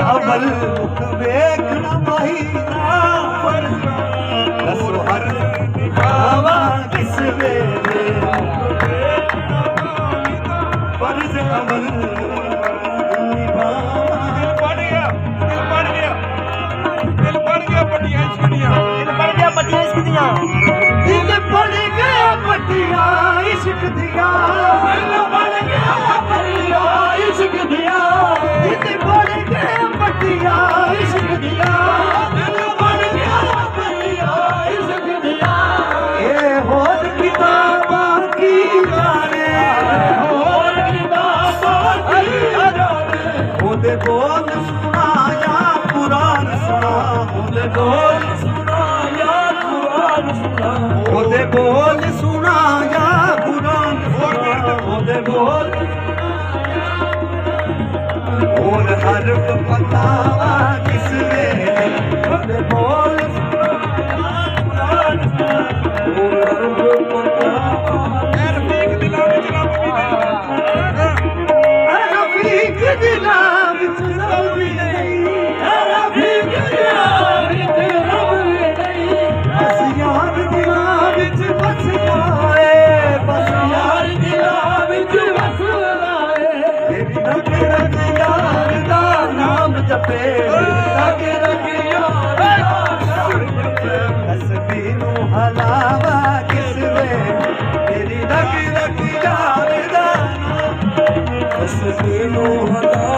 ਅਮਲ ਵੇਖਣਾ ਮਾਹੀਦਾ ਫਰਜ਼ ਦੱਸੋ ਹਰ ਨਿਭਾਵਾ ਕਿਸ ਵੇਲੇ ਫਰਜ਼ ਅਮਲ दिल पड़ गया पटिया इश्क दिया दिल पड़ गया पटिया इश्क दिया दिल पड़ गया पटिया इश्क दिया दिल पड़ गया पटिया इश्क दिया ये होर किताबां की जाने होर किताबां की जाने ओदे बोल सुना या कुरान सुना ओदे बोल सुना या ਉਹਦੇ ਬੋਲ ਸੁਣਾ ਜਾਂ ਕੁਰਾਨ ਉਹਦੇ ਬੋਲ ਹੋਰ ਹਰਫ ਪਤਾ ਕਿਸ ਵੇਲੇ ਉਹਦੇ ਬੋਲ ਸੁਣਾ ਜਾਂ ਕੁਰਾਨ ਹੋਰ ਹਰਫ ਪਤਾ ਰਫੀਕ ਦਿਲਾਂ ਵਿੱਚ ਰੱਬ ਵੀ ਨਹੀਂ ਰਫੀਕ ਦਿਲਾਂ ਵਿੱਚ ਰੱਬ ਵੀ ਨਹੀਂ ਰਫੀਕ ਦਿਲਾਂ ਵਿੱਚ ਰੱਬ ਵੀ ਨਹੀਂ ਯਾਰ ਦਿਲਾਂ ਵਿੱਚ ਵਸਦਾ ਏ ਬਸ ਯਾਰ ਦਿਲਾਂ ਵਿੱਚ ਵਸਦਾ ਏ ਤੇਰੀ ਰਗ ਰਗ ਯਾਰ ਦਾ ਨਾਮ ਜਪੇ ਰਗ ਰਗ ਯਾਰ ਦਾ ਨਾਮ ਜਪੇ ਤਸਬੀਹ ਨੂੰ ਹਲਾਵਾ ਕਿਸ ਵੇ ਤੇਰੀ ਰਗ ਰਗ ਯਾਰ ਦਾ ਨਾਮ ਤਸਬੀਹ ਨੂੰ ਹਲਾਵਾ